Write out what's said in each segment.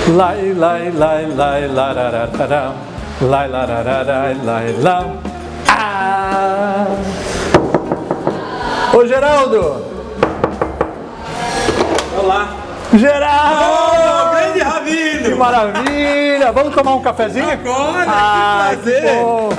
Lai, lai, lai, lai, lararararam. Lai, larararai, lai, lam. Ah! Ô, Geraldo! Olá! Geraldo! Grande Rabino! Que maravilha! Vamos tomar um cafezinho? Agora! Que prazer! Que bom.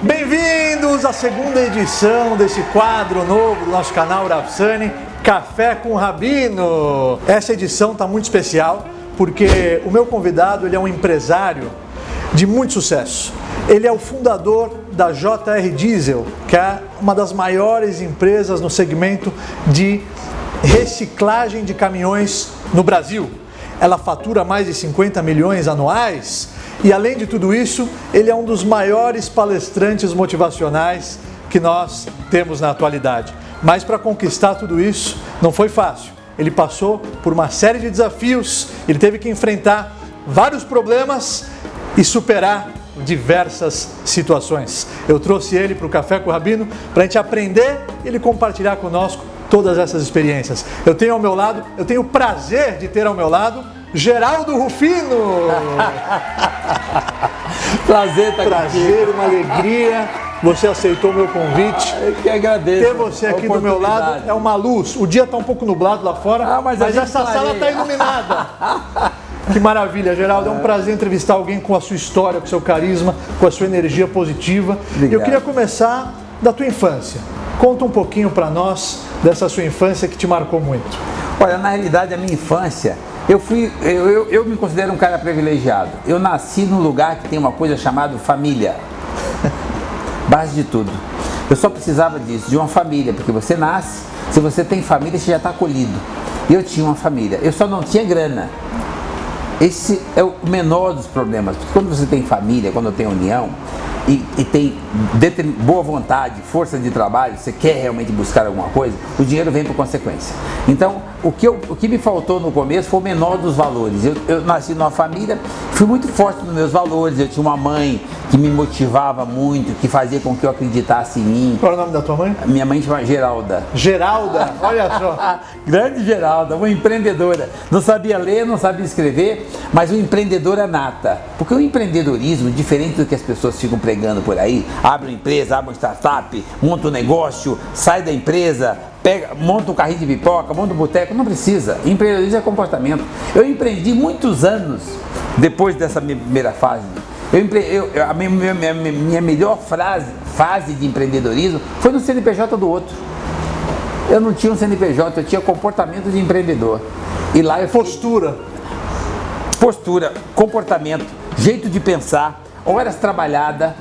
Bem-vindos à segunda edição desse quadro novo do nosso canal Rav Sani, Café com Rabino. Essa edição está muito especial porque o meu convidado ele é um empresário de muito sucesso. Ele é o fundador da JR Diesel, que é uma das maiores empresas no segmento de reciclagem de caminhões no Brasil. Ela fatura mais de 50 milhões anuais e, além de tudo isso, ele é um dos maiores palestrantes motivacionais que nós temos na atualidade. Mas para conquistar tudo isso não foi fácil. Ele passou por uma série de desafios, ele teve que enfrentar vários problemas e superar diversas situações. Eu trouxe ele para o Café com o Rabino para a gente aprender e ele compartilhar conosco todas essas experiências. Eu tenho o prazer de ter ao meu lado Geraldo Rufino. Prazer estar Prazer, uma alegria. Você aceitou o meu convite. Eu que agradeço. Ter você aqui do meu lado é uma luz. O dia está um pouco nublado lá fora, mas essa sala está iluminada. Que maravilha, Geraldo. É um prazer entrevistar alguém com a sua história, com o seu carisma, com a sua energia positiva. Obrigado. Eu queria começar da tua infância. Conta um pouquinho para nós dessa sua infância que te marcou muito. Olha, na realidade, a minha infância, eu me considero um cara privilegiado. Eu nasci num lugar que tem uma coisa chamada família. Base de tudo. Eu só precisava disso, de uma família, porque você nasce, se você tem família, você já está acolhido. Eu tinha uma família, eu só não tinha grana. Esse é o menor dos problemas, porque quando você tem família, quando tem união e tem boa vontade, força de trabalho, você quer realmente buscar alguma coisa, o dinheiro vem por consequência. Então, o que me faltou no começo foi o menor dos valores. Eu nasci numa família, fui muito forte nos meus valores, eu tinha uma mãe que me motivava muito, que fazia com que eu acreditasse em mim. Qual é o nome da tua mãe? Minha mãe chama Geralda. Geralda? Olha só. Grande Geralda, uma empreendedora. Não sabia ler, não sabia escrever, mas uma empreendedora nata. Porque o empreendedorismo, diferente do que as pessoas ficam pregando por aí, abre uma empresa, abre uma startup, monta um negócio, sai da empresa, monta um carrinho de pipoca, monta um boteco, não precisa. Empreendedorismo é comportamento. Eu empreendi muitos anos depois dessa minha primeira fase. A minha melhor fase de empreendedorismo foi no CNPJ do outro. Eu não tinha um CNPJ, eu tinha comportamento de empreendedor. E lá eu Postura, comportamento, jeito de pensar, horas trabalhadas,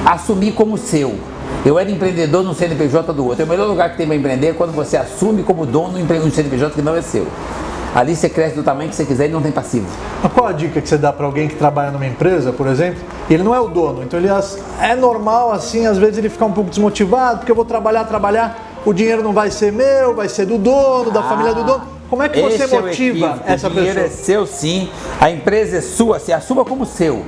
assumir como seu. Eu era empreendedor no CNPJ do outro. O melhor lugar que tem para empreender é quando você assume como dono um CNPJ que não é seu. Ali você cresce do tamanho que você quiser e não tem passivo. Mas qual a dica que você dá para alguém que trabalha numa empresa, por exemplo, e ele não é o dono, então ele é normal assim, às vezes ele fica um pouco desmotivado, porque eu vou trabalhar, o dinheiro não vai ser meu, vai ser do dono, da família do dono. Como é que você motiva essa pessoa? O dinheiro é seu sim, a empresa é sua, se assuma como seu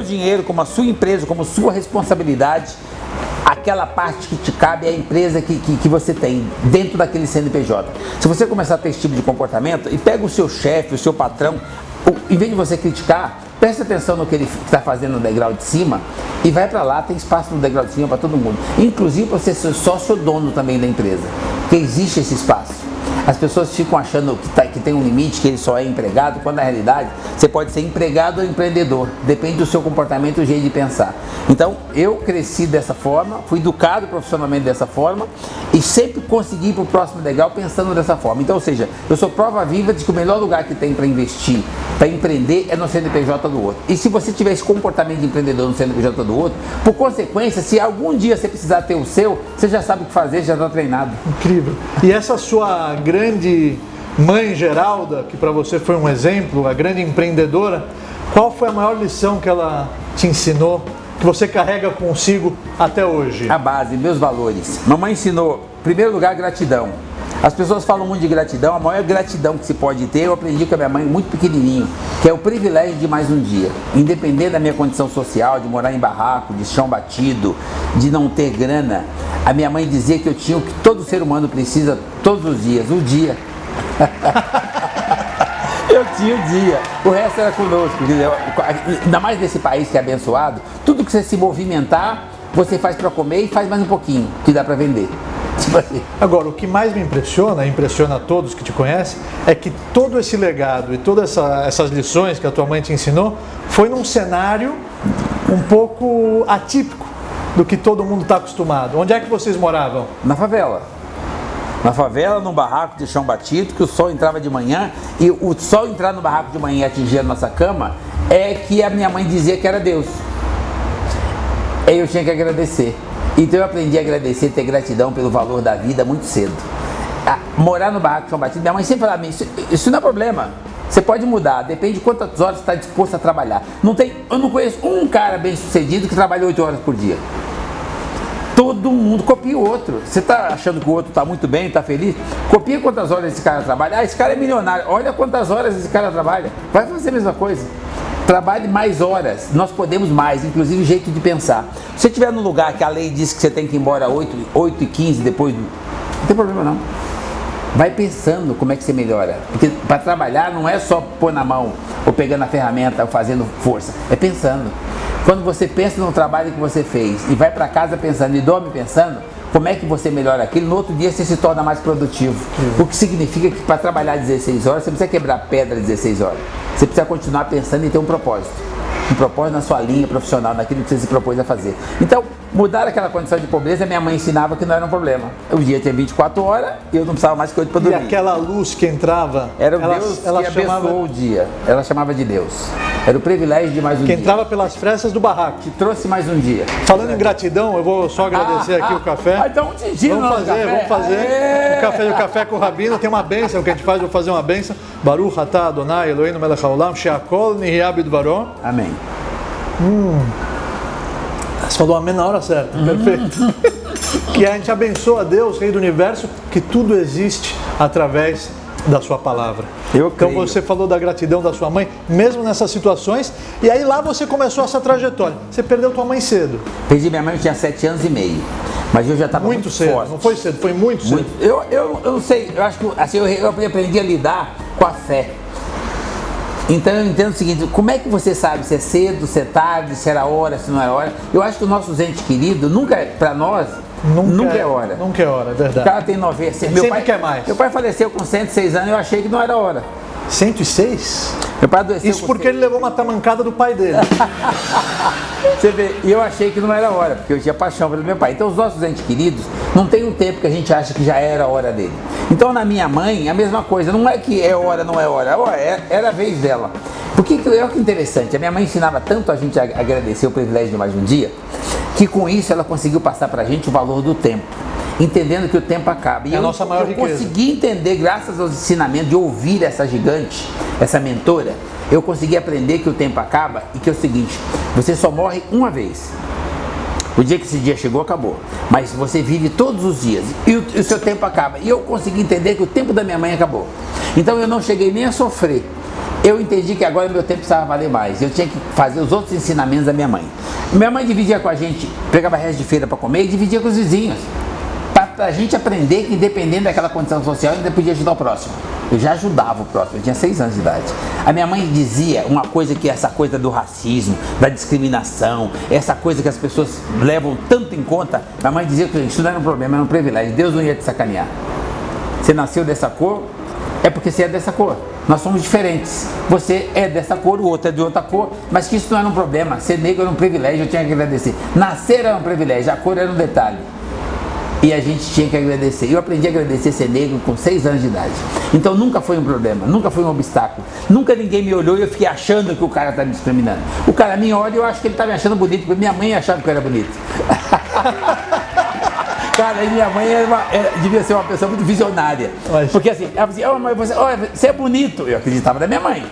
dinheiro, como a sua empresa, como sua responsabilidade. Aquela parte que te cabe é a empresa que você tem dentro daquele CNPJ. Se você começar a ter esse tipo de comportamento e pega o seu chefe, o seu patrão, em vez de você criticar, preste atenção no que ele está fazendo no degrau de cima e vai para lá, tem espaço no degrau de cima para todo mundo. Inclusive para você ser sócio dono também da empresa, porque existe esse espaço. As pessoas ficam achando que tem um limite, que ele só é empregado, quando na realidade você pode ser empregado ou empreendedor. Depende do seu comportamento e do jeito de pensar. Então, eu cresci dessa forma, fui educado profissionalmente dessa forma e sempre consegui ir para o próximo degrau pensando dessa forma. Então, ou seja, eu sou prova viva de que o melhor lugar que tem para investir, para empreender, é no CNPJ do outro. E se você tiver esse comportamento de empreendedor no CNPJ do outro, por consequência, se algum dia você precisar ter o seu, você já sabe o que fazer, já está treinado. Incrível. E essa sua grande mãe Geralda, que para você foi um exemplo, a grande empreendedora, qual foi a maior lição que ela te ensinou, que você carrega consigo até hoje? A base, meus valores. Mamãe ensinou, em primeiro lugar, gratidão. As pessoas falam muito de gratidão, a maior gratidão que se pode ter, eu aprendi com a minha mãe muito pequenininho, que é o privilégio de mais um dia. Independente da minha condição social, de morar em barraco, de chão batido, de não ter grana, a minha mãe dizia que eu tinha o que todo ser humano precisa todos os dias, o dia. Eu tinha o dia, o resto era conosco, entendeu? Ainda mais nesse país que é abençoado, tudo que você se movimentar, você faz para comer e faz mais um pouquinho, que dá para vender. Tipo assim. Agora, o que mais me impressiona, impressiona a todos que te conhecem, é que todo esse legado e todas essas lições que a tua mãe te ensinou foi num cenário um pouco atípico do que todo mundo está acostumado. Onde é que vocês moravam? Na favela. Na favela, num barraco de chão batido, que o sol entrava de manhã, e o sol entrar no barraco de manhã e atingir a nossa cama, é que a minha mãe dizia que era Deus. Aí eu tinha que agradecer. Então eu aprendi a agradecer, ter gratidão pelo valor da vida muito cedo. Morar no barraco de chão batido, minha mãe sempre falava, isso não é problema. Você pode mudar, depende de quantas horas você está disposto a trabalhar. Eu não conheço um cara bem sucedido que trabalha 8 horas por dia. Todo mundo copia o outro. Você está achando que o outro está muito bem, está feliz? Copia quantas horas esse cara trabalha. Esse cara é milionário. Olha quantas horas esse cara trabalha. Vai fazer a mesma coisa. Trabalhe mais horas. Nós podemos mais, inclusive o jeito de pensar. Se você estiver num lugar que a lei diz que você tem que ir embora 8h15 depois, não tem problema não. Vai pensando como é que você melhora. Porque para trabalhar não é só pôr na mão, ou pegando a ferramenta, ou fazendo força. É pensando. Quando você pensa no trabalho que você fez e vai para casa pensando e dorme pensando, como é que você melhora aquilo, no outro dia você se torna mais produtivo. O que significa que para trabalhar 16 horas, você não precisa quebrar pedra 16 horas. Você precisa continuar pensando em ter um propósito. Um propósito na sua linha profissional, naquilo que você se propôs a fazer. Então, mudar aquela condição de pobreza, minha mãe ensinava que não era um problema. O dia tinha 24 horas e eu não precisava mais que 8 para dormir. E aquela luz que entrava, era o Deus que abençoou o dia. Ela chamava de Deus. Era o privilégio de mais um dia. Que entrava pelas frestas do barraco. Que trouxe mais um dia. Falando em gratidão, eu vou só agradecer aqui o café. Então vamos fazer o café com o Rabino. Tem uma bênção que a gente faz, vou fazer uma bênção. Baruch atah Adonai Eloheinu melech haolam she'akol nihya bidvaro. Amém. Você falou amém na hora certa, perfeito. Que a gente abençoa a Deus, Rei do Universo, que tudo existe através da sua palavra. Então você falou da gratidão da sua mãe, mesmo nessas situações, e aí lá você começou essa trajetória. Você perdeu tua mãe cedo. Perdi minha mãe, eu tinha 7 anos e meio. Mas eu já estava muito cedo, forte. Não foi cedo, foi muito cedo. Eu não sei, eu acho que assim, eu aprendi a lidar com a fé. Então eu entendo o seguinte, como é que você sabe se é cedo, se é tarde, se era hora, se não é hora? Eu acho que o nosso ente querido, para nós, nunca é hora. Nunca é hora, é verdade. O cara tem 90. Sempre quer mais. Meu pai faleceu com 106 anos e eu achei que não era hora. 106? Meu pai adoeceu. Isso porque ele levou uma tamancada do pai dele. Você vê, e eu achei que não era hora, porque eu tinha paixão pelo meu pai. Então os nossos entes queridos, não tem um tempo que a gente acha que já era a hora dele. Então na minha mãe, a mesma coisa, não é que é hora, não é hora, era a vez dela. Porque é que interessante, a minha mãe ensinava tanto a gente a agradecer o privilégio de mais um dia, que com isso ela conseguiu passar pra gente o valor do tempo. Entendendo que o tempo acaba. E a nossa maior riqueza. Eu consegui entender, graças aos ensinamentos, de ouvir essa gigante, essa mentora, eu consegui aprender que o tempo acaba e que é o seguinte, você só morre uma vez. O dia que esse dia chegou, acabou. Mas você vive todos os dias e o seu tempo acaba. E eu consegui entender que o tempo da minha mãe acabou. Então eu não cheguei nem a sofrer. Eu entendi que agora meu tempo precisava valer mais. Eu tinha que fazer os outros ensinamentos da minha mãe. Minha mãe dividia com a gente, pegava resto de feira para comer e dividia com os vizinhos. Para a gente aprender que, independente daquela condição social, ainda podia ajudar o próximo. Eu já ajudava o próximo, eu tinha 6 anos de idade. A minha mãe dizia uma coisa que é essa coisa do racismo, da discriminação, essa coisa que as pessoas levam tanto em conta. Minha mãe dizia que isso não era um problema, era um privilégio. Deus não ia te sacanear. Você nasceu dessa cor, é porque você é dessa cor. Nós somos diferentes. Você é dessa cor, o outro é de outra cor, mas que isso não era um problema. Ser negro era um privilégio, eu tinha que agradecer. Nascer era um privilégio, a cor era um detalhe. E a gente tinha que agradecer. Eu aprendi a agradecer ser negro com 6 anos de idade. Então nunca foi um problema, nunca foi um obstáculo. Nunca ninguém me olhou e eu fiquei achando que o cara está me discriminando. O cara me olha e eu acho que ele está me achando bonito, porque minha mãe achava que eu era bonito. Cara, e minha mãe devia ser uma pessoa muito visionária. Porque assim, ela dizia, oh, mas você é bonito. Eu acreditava na minha mãe.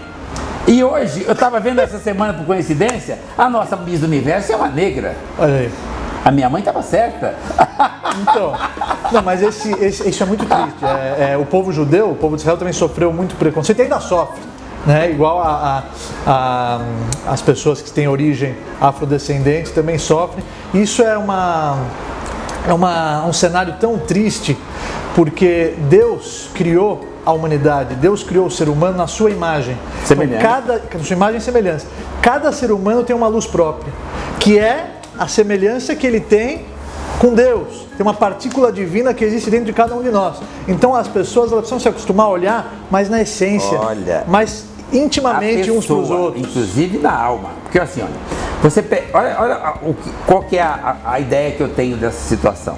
E hoje, eu estava vendo essa semana, por coincidência, a nossa Miss do Universo é uma negra. Olha aí. A minha mãe estava certa. Então, Não, mas isso é muito triste. O povo judeu, o povo de Israel também sofreu muito preconceito e ainda sofre, né? Igual as pessoas que têm origem afrodescendente também sofrem. Isso é um cenário tão triste, porque Deus criou a humanidade, Deus criou o ser humano na sua imagem. Semelhança. Na sua imagem e semelhança. Cada ser humano tem uma luz própria, que é a semelhança que ele tem com Deus. Tem uma partícula divina que existe dentro de cada um de nós. Então as pessoas elas precisam se acostumar a olhar, mas na essência, mas intimamente uns para os outros. Inclusive na alma. Porque assim, olha qual que é a ideia que eu tenho dessa situação.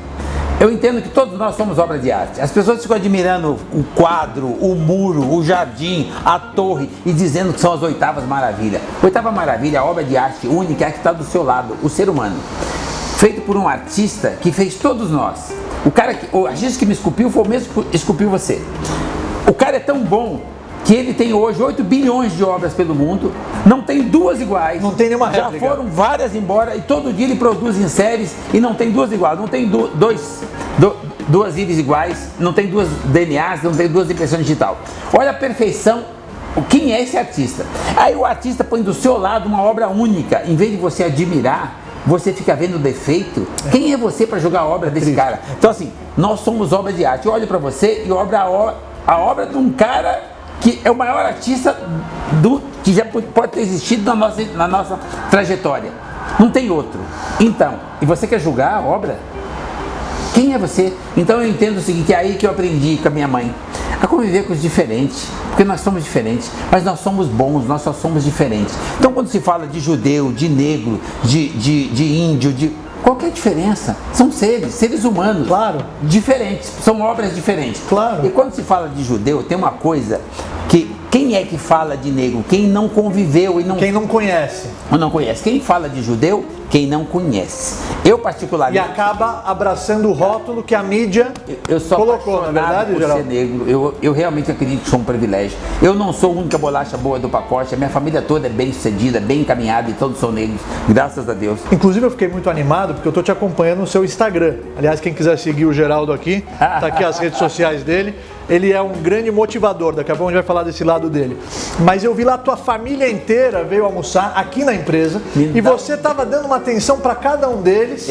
Eu entendo que todos nós somos obra de arte. As pessoas ficam admirando o quadro, o muro, o jardim, a torre e dizendo que são as oitavas maravilhas. Oitava maravilha, a obra de arte única é a que está do seu lado, o ser humano. Feito por um artista que fez todos nós. O artista que me esculpiu foi o mesmo que esculpiu você. O cara é tão bom que ele tem hoje 8 bilhões de obras pelo mundo, não tem duas iguais. Não tem nenhuma réplica. Já foram várias embora e todo dia ele produz em séries e não tem duas iguais, não tem duas íris iguais, não tem duas DNAs, não tem duas impressões digital. Olha a perfeição, quem é esse artista? Aí o artista põe do seu lado uma obra única, em vez de você admirar, você fica vendo defeito. Quem é você para julgar a obra desse cara? Então assim, nós somos obra de arte. Eu olho para você e a obra de um cara que é o maior artista que já pode ter existido na nossa trajetória. Não tem outro. Então, e você quer julgar a obra? Quem é você? Então eu entendo o seguinte, é aí que eu aprendi com a minha mãe, a conviver com os diferentes, porque nós somos diferentes, mas nós somos bons, nós só somos diferentes. Então quando se fala de judeu, de negro, de índio, qualquer diferença, são seres humanos, claro, diferentes, são obras diferentes. Claro. E quando se fala de judeu, tem uma coisa que quem é que fala de negro? Quem não conviveu e não... Quem não conhece. Ou não conhece. Quem fala de judeu? Quem não conhece. Eu particularmente... E acaba abraçando o rótulo que a mídia colocou, na verdade, por ser negro. Eu realmente acredito que sou um privilégio. Eu não sou a única bolacha boa do pacote. A minha família toda é bem sucedida, bem encaminhada e todos são negros. Graças a Deus. Inclusive eu fiquei muito animado porque eu estou te acompanhando no seu Instagram. Aliás, quem quiser seguir o Geraldo aqui, tá aqui as redes sociais dele. Ele é um grande motivador, daqui a pouco a gente vai falar desse lado dele. Mas eu vi lá a tua família inteira veio almoçar aqui na empresa e você estava dando uma atenção para cada um deles.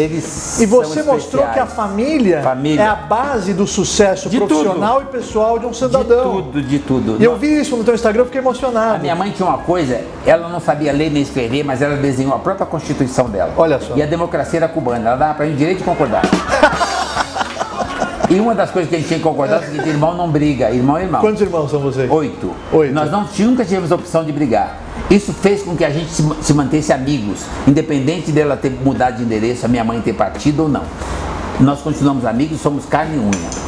E você mostrou que a família é a base do sucesso profissional e pessoal de um cidadão. De tudo. E eu vi isso no teu Instagram, eu fiquei emocionado. A minha mãe tinha uma coisa, ela não sabia ler nem escrever, mas ela desenhou a própria Constituição dela. Olha só. E a democracia era cubana, ela dava pra gente direito de concordar. E uma das coisas que a gente tinha que concordar é o seguinte, irmão não briga, irmão é irmão. Quantos irmãos são vocês? 8. Nós nunca tivemos a opção de brigar. Isso fez com que a gente se mantesse amigos, independente dela ter mudado de endereço, a minha mãe ter partido ou não. Nós continuamos amigos, somos carne e unha.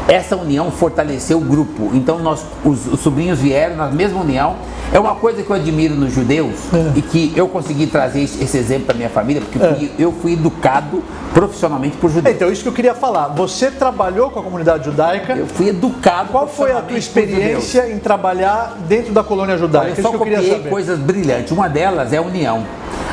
Essa união fortaleceu o grupo, então os sobrinhos vieram na mesma união. É uma coisa que eu admiro nos judeus e que eu consegui trazer esse exemplo para minha família, porque eu fui educado profissionalmente por judeus. Então, isso que eu queria falar. Você trabalhou com a comunidade judaica. Eu fui educado. Qual foi a tua experiência em trabalhar dentro da colônia judaica? Eu só copiei coisas brilhantes. Uma delas é a união.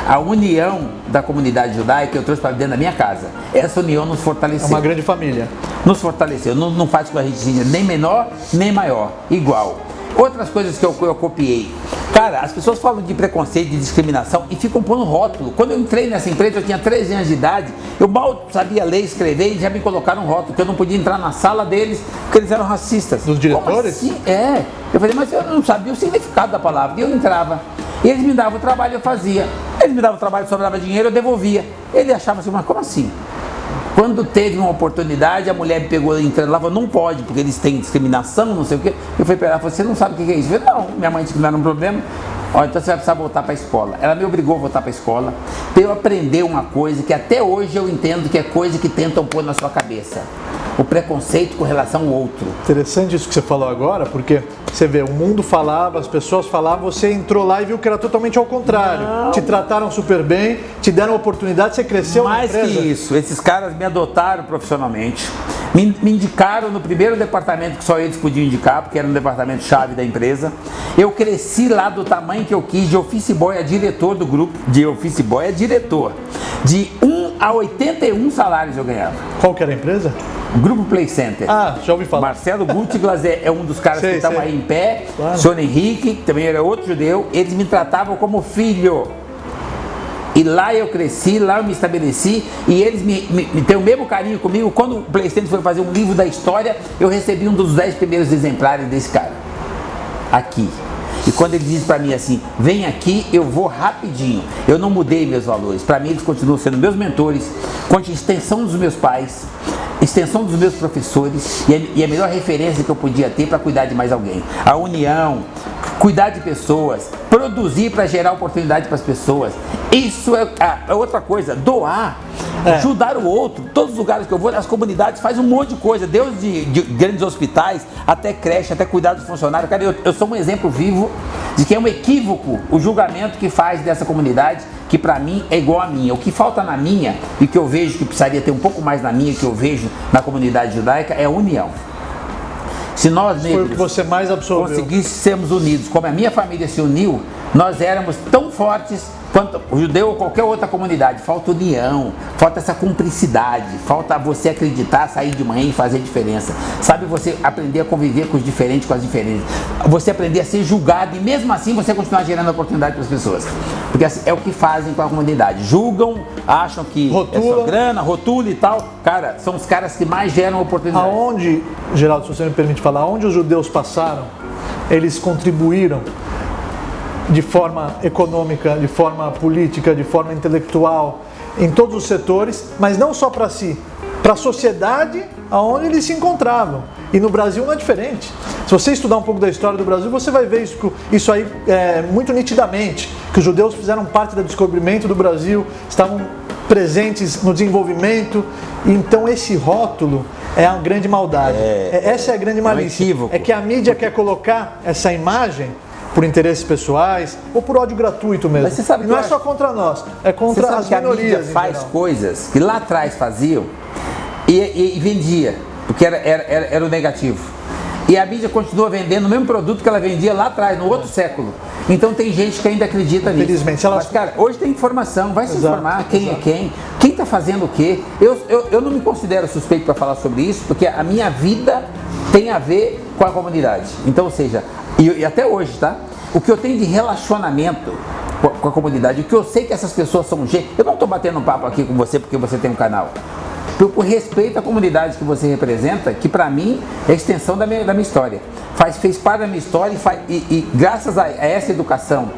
A união da comunidade judaica eu trouxe para dentro da minha casa. Essa união nos fortaleceu. É uma grande família. Nos fortaleceu. Não faz com a gente nem menor, nem maior. Igual. Outras coisas que eu copiei. Cara, as pessoas falam de preconceito, de discriminação e ficam pondo rótulo. Quando eu entrei nessa empresa, eu tinha 13 anos de idade, eu mal sabia ler e escrever e já me colocaram um rótulo, que eu não podia entrar na sala deles, porque eles eram racistas. Dos diretores? Como assim? É. Eu falei, mas eu não sabia o significado da palavra. E eu entrava. E eles me davam o trabalho, eu fazia. Eles me davam o trabalho, sobrava dinheiro, eu devolvia. Ele achava assim, mas como assim? Quando teve uma oportunidade, a mulher me pegou entrando lá e falou, não pode, porque eles têm discriminação, não sei o quê. Eu fui para ela e falei, você não sabe o que é isso? Eu falei, não, minha mãe disse que não era um problema. Ó, então você vai precisar voltar para a escola. Ela me obrigou a voltar para a escola, para eu aprender uma coisa que até hoje eu entendo que é coisa que tentam pôr na sua cabeça. O preconceito com relação ao outro. Interessante isso que você falou agora, porque você vê, o mundo falava, as pessoas falavam, você entrou lá e viu que era totalmente ao contrário. Não. Te trataram super bem, te deram oportunidade, você cresceu na empresa. Mais que isso, esses caras me adotaram profissionalmente, me indicaram no primeiro departamento que só eles podiam indicar, porque era um departamento chave da empresa. Eu cresci lá do tamanho que eu quis, de office boy a diretor do grupo, de office boy a diretor. De 1 a 81 salários eu ganhava. Qual que era a empresa? Grupo Play Center. Ah, já ouvi falar. Marcelo Gutglas é um dos caras que estão aí em pé. Claro. Senhor Henrique, que também era outro judeu. Eles me tratavam como filho. E lá eu cresci, lá eu me estabeleci. E eles me têm o mesmo carinho comigo. Quando o Play Center foi fazer um livro da história, eu recebi um dos 10 primeiros exemplares desse cara. Aqui. E quando ele diz para mim assim, vem aqui, eu vou rapidinho. Eu não mudei meus valores. Para mim eles continuam sendo meus mentores, com a extensão dos meus pais, extensão dos meus professores e a melhor referência que eu podia ter para cuidar de mais alguém. A união, cuidar de pessoas, produzir para gerar oportunidade para as pessoas. Isso é outra coisa, doar. Ajudar o outro, todos os lugares que eu vou, as comunidades faz um monte de coisa, desde de grandes hospitais, até creche, até cuidar dos funcionários. Cara, eu sou um exemplo vivo de que é um equívoco o julgamento que faz dessa comunidade, que para mim é igual a minha. O que falta na minha, e que eu vejo que precisaria ter um pouco mais na minha, que eu vejo na comunidade judaica, é a união. Se nós negros foi o que você mais absorveu. Conseguíssemos unidos, como a minha família se uniu, nós éramos tão fortes quanto o judeu ou qualquer outra comunidade. Falta união, falta essa cumplicidade, falta você acreditar, sair de manhã e fazer diferença. Sabe, você aprender a conviver com os diferentes, com as diferentes. Você aprender a ser julgado e mesmo assim você continuar gerando oportunidade para as pessoas. Porque assim, é o que fazem com a comunidade. Julgam, acham que é só grana, rotula e tal. Cara, são os caras que mais geram oportunidade. Aonde, Geraldo, se você me permite falar, aonde os judeus passaram, eles contribuíram de forma econômica, de forma política, de forma intelectual, em todos os setores, mas não só para si, para a sociedade aonde eles se encontravam. E no Brasil não é diferente. Se você estudar um pouco da história do Brasil, você vai ver isso aí muito nitidamente, que os judeus fizeram parte do descobrimento do Brasil, estavam presentes no desenvolvimento. Então esse rótulo é a grande maldade. Essa é a grande malícia. É que a mídia quer colocar essa imagem por interesses pessoais ou por ódio gratuito mesmo. Mas você sabe, e não é só contra nós, é contra as minorias. A mídia faz coisas que lá atrás faziam e vendia, porque era o negativo. E a mídia continua vendendo o mesmo produto que ela vendia lá atrás, no outro século. Então tem gente que ainda acredita nisso. Infelizmente. Mas, cara, hoje tem informação, vai se informar quem é quem está fazendo o quê. Eu não me considero suspeito para falar sobre isso, porque a minha vida tem a ver com a comunidade. Então, ou seja, e até hoje, tá? O que eu tenho de relacionamento com a comunidade, o que eu sei que essas pessoas são gente. Eu não estou batendo um papo aqui com você porque você tem um canal. Por respeito à comunidade que você representa, que para mim é a extensão da minha história. Fez parte da minha história e graças a essa educação,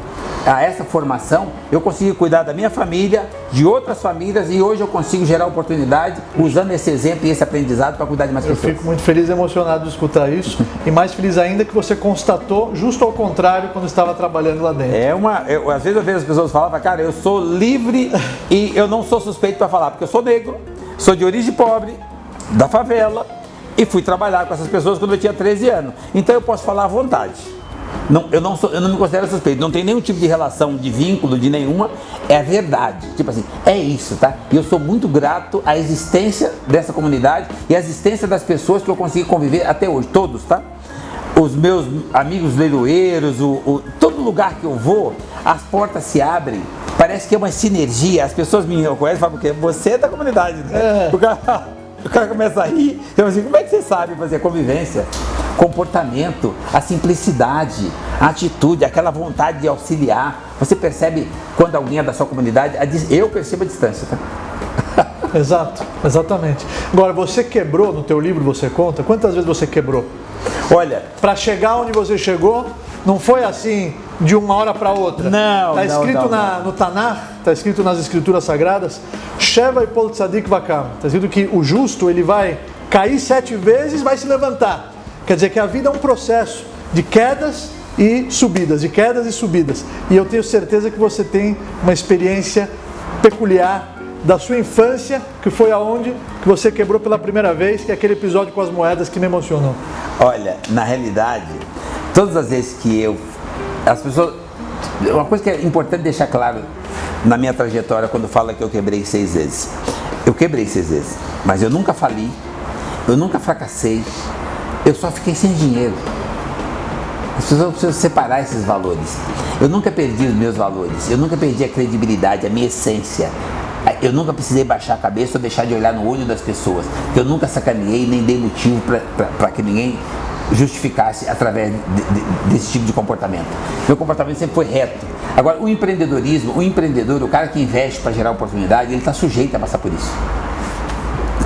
a essa formação, eu consegui cuidar da minha família, de outras famílias e hoje eu consigo gerar oportunidade usando esse exemplo e esse aprendizado para cuidar de mais pessoas. Eu fico muito feliz e emocionado de escutar isso e mais feliz ainda que você constatou justo ao contrário quando estava trabalhando lá dentro. Às vezes eu vejo as pessoas falar, cara, eu sou livre e eu não sou suspeito para falar, porque eu sou negro, sou de origem pobre, da favela e fui trabalhar com essas pessoas quando eu tinha 13 anos. Então eu posso falar à vontade. Eu não me considero suspeito, não tem nenhum tipo de relação, de vínculo, de nenhuma, é a verdade, tipo assim, é isso, tá? E eu sou muito grato à existência dessa comunidade e à existência das pessoas que eu consegui conviver até hoje, todos, tá? Os meus amigos leiloeiros, todo lugar que eu vou, as portas se abrem, parece que é uma sinergia, as pessoas me reconhecem e falam, porque você é da comunidade, né? O cara começa a rir, eu assim, como é que você sabe fazer a convivência? Comportamento, a simplicidade, a atitude, aquela vontade de auxiliar. Você percebe quando alguém é da sua comunidade, eu percebo a distância, tá? Exato, exatamente. Agora, você quebrou, no teu livro você conta, quantas vezes você quebrou? Olha, para chegar onde você chegou, não foi assim de uma hora para outra. Não, está escrito não. No Tanakh, está escrito nas escrituras sagradas, Sheva e Pol Tzadik Vakam. Está escrito que o justo ele vai cair 7 vezes, vai se levantar. Quer dizer que a vida é um processo de quedas e subidas, de quedas e subidas. E eu tenho certeza que você tem uma experiência peculiar da sua infância, que foi aonde que você quebrou pela primeira vez, que é aquele episódio com as moedas que me emocionou. Olha, na realidade, todas as vezes que as pessoas, uma coisa que é importante deixar claro na minha trajetória quando fala que eu quebrei 6 vezes. Eu quebrei 6 vezes, mas eu nunca fali, eu nunca fracassei, eu só fiquei sem dinheiro. As pessoas precisam separar esses valores. Eu nunca perdi os meus valores, eu nunca perdi a credibilidade, a minha essência. eu nunca precisei baixar a cabeça ou deixar de olhar no olho das pessoas. Eu nunca sacaneei nem dei motivo para que ninguém justificasse através desse tipo de comportamento. Meu comportamento sempre foi reto. Agora, o empreendedorismo, o empreendedor, o cara que investe para gerar oportunidade, ele está sujeito a passar por isso.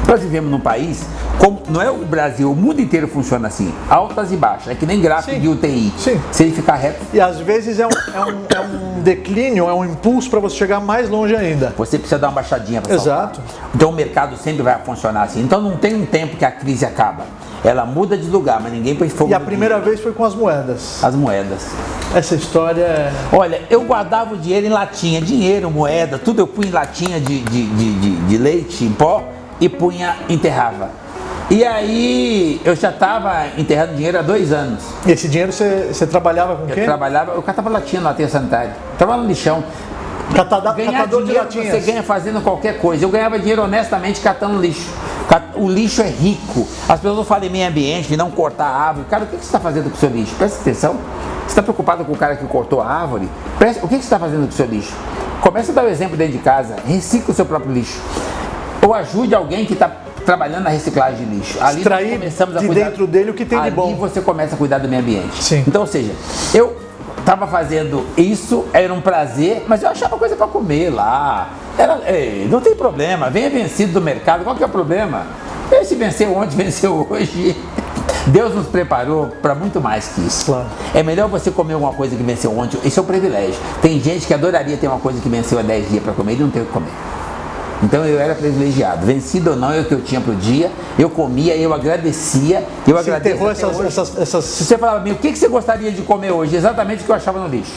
Nós vivemos num país, como não é o Brasil, o mundo inteiro funciona assim, altas e baixas, é que nem gráfico Sim. de UTI. Sim. Se ele ficar reto, E às vezes é um declínio, é um impulso para você chegar mais longe ainda. você precisa dar uma baixadinha para saltar. Exato. Então o mercado sempre vai funcionar assim. Então não tem um tempo que a crise acaba. Ela muda de lugar, mas ninguém põe fogo E a no primeira dinheiro. vez foi com as moedas. As moedas. Essa história é... Olha, eu guardava o dinheiro em latinha, dinheiro, moeda, tudo eu punha em latinha de leite em pó e punha, enterrava. E aí eu já estava enterrando dinheiro há 2 anos. E esse dinheiro você trabalhava com quê? Eu catava latinha no aterro sanitário, trabalhava no lixão. Ganhar Catador de dinheiro latinhas. você ganha fazendo qualquer coisa. Eu ganhava dinheiro honestamente catando lixo. O lixo é rico. As pessoas falam em meio ambiente, de não cortar a árvore. Cara, o que você está fazendo com o seu lixo? Presta atenção. Você está preocupado com o cara que cortou a árvore? O que você está fazendo com o seu lixo? Comece a dar o exemplo dentro de casa. Recicla o seu próprio lixo. Ou ajude alguém que está trabalhando na reciclagem de lixo. Ali Extrair nós começamos a de cuidar, dentro dele o que tem de bom. Ali você começa a cuidar do meio ambiente. Sim. Então, ou seja, eu estava fazendo isso, era um prazer, mas eu achava coisa para comer lá. Não tem problema, venha vencido do mercado, qual que é o problema? Esse venceu ontem, venceu hoje. Deus nos preparou para muito mais que isso. Claro. É melhor você comer alguma coisa que venceu ontem, isso é um privilégio. Tem gente que adoraria ter uma coisa que venceu há 10 dias para comer e não tem o que comer. Então eu era privilegiado, vencido ou não, é o que eu tinha pro dia, eu comia, eu agradecia, eu Você agradeço enterrou até hoje. essas... Se você falava para mim, o que você gostaria de comer hoje? Exatamente o que eu achava no lixo.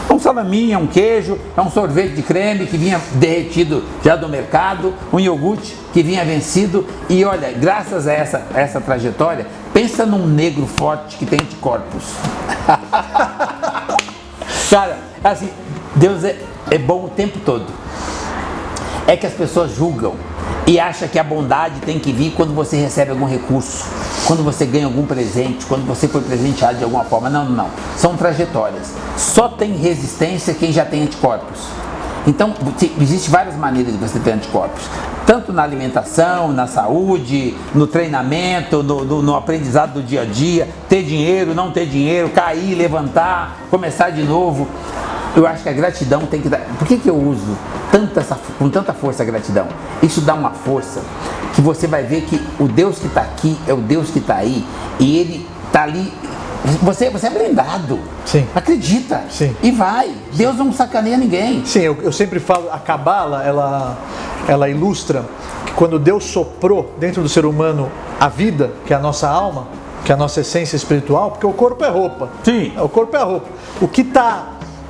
Um salaminho, um queijo, um sorvete de creme que vinha derretido já do mercado, um iogurte que vinha vencido. E olha, graças a essa trajetória, pensa num negro forte que tem anticorpos. Cara, assim, Deus é bom o tempo todo. É que as pessoas julgam e acham que a bondade tem que vir quando você recebe algum recurso, quando você ganha algum presente, quando você foi presenteado de alguma forma. Não. São trajetórias. Só tem resistência quem já tem anticorpos. Então, existem várias maneiras de você ter anticorpos. Tanto na alimentação, na saúde, no treinamento, no aprendizado do dia a dia, ter dinheiro, não ter dinheiro, cair, levantar, começar de novo. Eu acho que a gratidão tem que dar... Por que eu uso com tanta força a gratidão? Isso dá uma força que você vai ver que o Deus que está aqui é o Deus que está aí e Ele está ali. Você é blindado. Sim. Acredita. Sim. E vai. Deus não sacaneia ninguém. Sim, eu sempre falo, a Cabala, ela ilustra que quando Deus soprou dentro do ser humano a vida, que é a nossa alma, que é a nossa essência espiritual, porque o corpo é roupa. Sim. O corpo é a roupa. O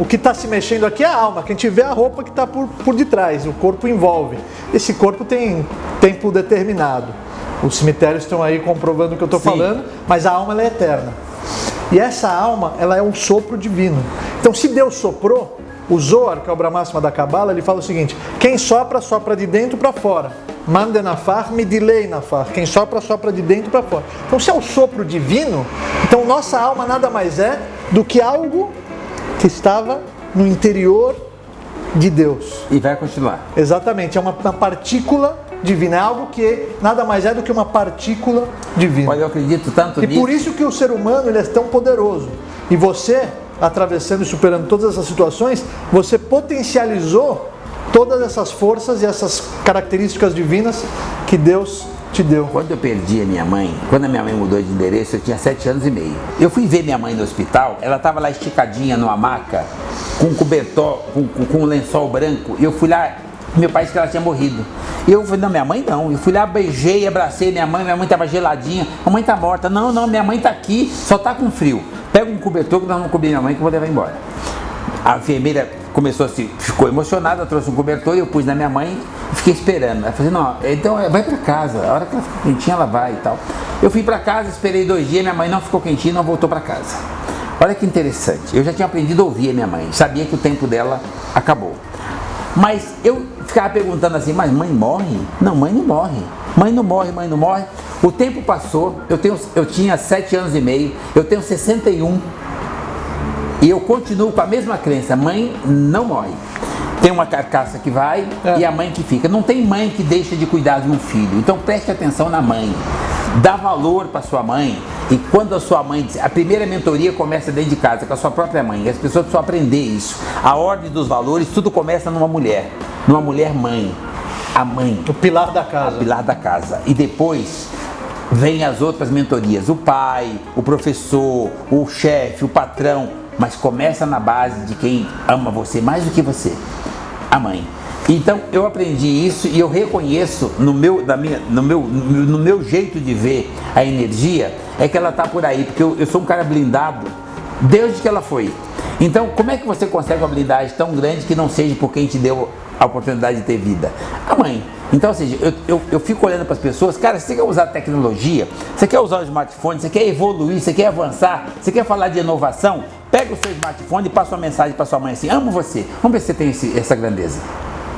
que está se mexendo aqui é a alma. Quem tiver a roupa que está por detrás, o corpo envolve. Esse corpo tem tempo determinado. Os cemitérios estão aí comprovando o que eu estou falando, mas a alma ela é eterna. E essa alma, ela é um sopro divino. Então, se Deus soprou, o Zohar, que é a obra máxima da Cabala, ele fala o seguinte: quem sopra, sopra de dentro para fora. Mande nafar, midilei nafar. Quem sopra, sopra de dentro para fora. Então, se é o sopro divino, então nossa alma nada mais é do que algo que estava no interior de Deus. E vai continuar. Exatamente, é uma partícula divina, é algo que nada mais é do que uma partícula divina. Olha, eu acredito tanto E nisso. por isso que o ser humano ele é tão poderoso. E você, atravessando e superando todas essas situações, você potencializou todas essas forças e essas características divinas que Deus te deu. Quando eu perdi a minha mãe, quando a minha mãe mudou de endereço, eu tinha 7 anos e meio. Eu fui ver minha mãe no hospital, ela estava lá esticadinha numa maca, com um cobertor, com um lençol branco, e eu fui lá, meu pai disse que ela tinha morrido. E eu falei, não, minha mãe não. Eu fui lá, beijei, abracei minha mãe estava geladinha, a mãe está morta. Não, minha mãe está aqui, só está com frio. Pega um cobertor que nós vamos cobrir minha mãe que eu vou levar embora. A enfermeira ficou emocionada, trouxe um cobertor e eu pus na minha mãe e fiquei esperando. Ela falou, não, então vai para casa, a hora que ela ficar quentinha ela vai e tal. Eu fui para casa, esperei 2 dias, minha mãe não ficou quentinha, não voltou para casa. Olha que interessante, eu já tinha aprendido a ouvir a minha mãe, sabia que o tempo dela acabou. Mas eu ficava perguntando assim, mas mãe morre? Não, mãe não morre. Mãe não morre. O tempo passou, eu tinha 7 anos e meio, eu tenho 61 e eu continuo com a mesma crença, mãe não morre. Tem uma carcaça que vai e a mãe que fica. Não tem mãe que deixa de cuidar de um filho. Então preste atenção na mãe. Dá valor para sua mãe. E quando a sua mãe... A primeira mentoria começa dentro de casa, com a sua própria mãe. E as pessoas precisam aprender isso. A ordem dos valores, tudo começa numa mulher. Numa mulher mãe. A mãe. O pilar da casa. O pilar da casa. E depois vem as outras mentorias. O pai, o professor, o chefe, o patrão. Mas começa na base de quem ama você mais do que você. A mãe. Então eu aprendi isso e eu reconheço no meu jeito de ver a energia, é que ela está por aí, porque eu sou um cara blindado desde que ela foi. Então como é que você consegue uma blindagem tão grande que não seja por quem te deu a oportunidade de ter vida? A mãe. Então, ou seja, eu fico olhando para as pessoas, cara, você quer usar tecnologia, você quer usar o smartphone, você quer evoluir, você quer avançar, você quer falar de inovação, pega o seu smartphone e passa uma mensagem para sua mãe assim: amo você. Vamos ver se você tem essa grandeza.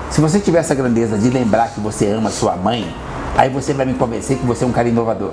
Se você tiver essa grandeza de lembrar que você ama sua mãe, aí você vai me convencer que você é um cara inovador.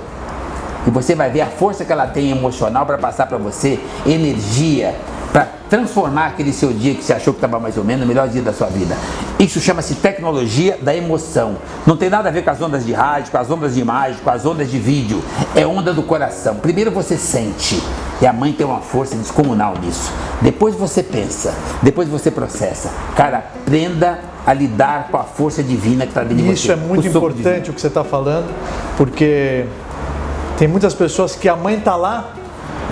E você vai ver a força que ela tem emocional para passar para você energia, para transformar aquele seu dia que você achou que estava mais ou menos no melhor dia da sua vida. Isso chama-se tecnologia da emoção. Não tem nada a ver com as ondas de rádio, com as ondas de imagem, com as ondas de vídeo. É onda do coração. Primeiro você sente. E a mãe tem uma força descomunal nisso. Depois você pensa. Depois você processa. Cara, aprenda a lidar com a força divina que está dentro de você. Isso é muito importante o que você está falando, porque tem muitas pessoas que a mãe está lá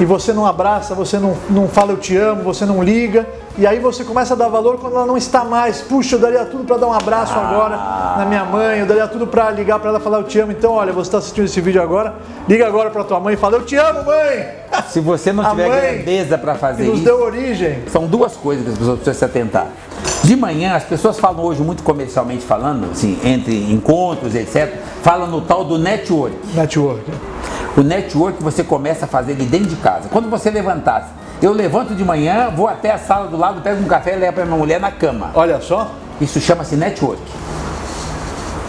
e você não abraça, você não fala eu te amo, você não liga, e aí você começa a dar valor quando ela não está mais. Puxa, eu daria tudo para dar um abraço agora na minha mãe, eu daria tudo para ligar para ela e falar eu te amo. Então olha, você está assistindo esse vídeo agora, liga agora para tua mãe e fala eu te amo, mãe! Se você não tiver grandeza para fazer isso, nos deu origem. São duas coisas que as pessoas precisam se atentar. De manhã, as pessoas falam hoje, muito comercialmente falando, assim, entre encontros, etc., falam no tal do network. O network você começa a fazer ele dentro de casa. Quando você levantar, eu levanto de manhã, vou até a sala do lado, pego um café e levo para minha mulher na cama. Olha só. Isso chama-se network.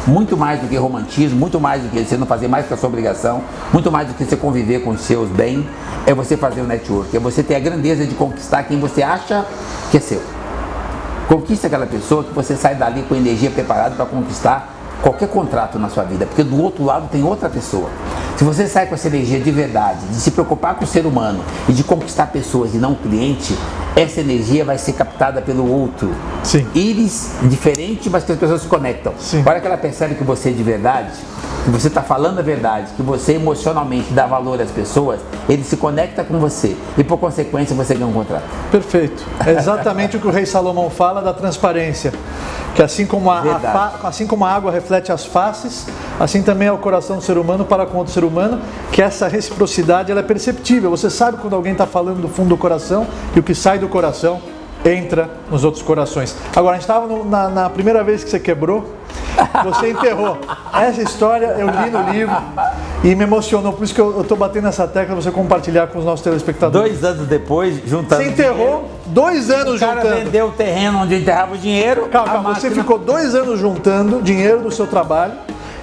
Muito mais do que romantismo, muito mais do que você não fazer mais que a sua obrigação, muito mais do que você conviver com os seus bens, é você fazer o network, é você ter a grandeza de conquistar quem você acha que é seu. Conquista aquela pessoa que você sai dali com energia preparada para conquistar qualquer contrato na sua vida, porque do outro lado tem outra pessoa. Se você sai com essa energia de verdade, de se preocupar com o ser humano e de conquistar pessoas e não o cliente, essa energia vai ser captada pelo outro. Sim. Íris diferente, mas que as pessoas se conectam. Sim. A hora que ela percebe que você é de verdade, que você está falando a verdade, que você emocionalmente dá valor às pessoas, ele se conecta com você e por consequência você ganha um contrato. Perfeito. É exatamente o que o rei Salomão fala da transparência. Que assim como a água reflete as faces, assim também é o coração do ser humano para com outro ser humano, que essa reciprocidade ela é perceptível. Você sabe quando alguém está falando do fundo do coração e o que sai do coração entra nos outros corações. Agora, a gente estava na primeira vez que você quebrou, você enterrou. Essa história eu li no livro e me emocionou, por isso que eu estou batendo nessa tecla para você compartilhar com os nossos telespectadores. 2 anos depois, juntando. Você enterrou 2 anos juntando. O cara vendeu o terreno onde enterrava o dinheiro. Calma, você ficou 2 anos juntando dinheiro do seu trabalho.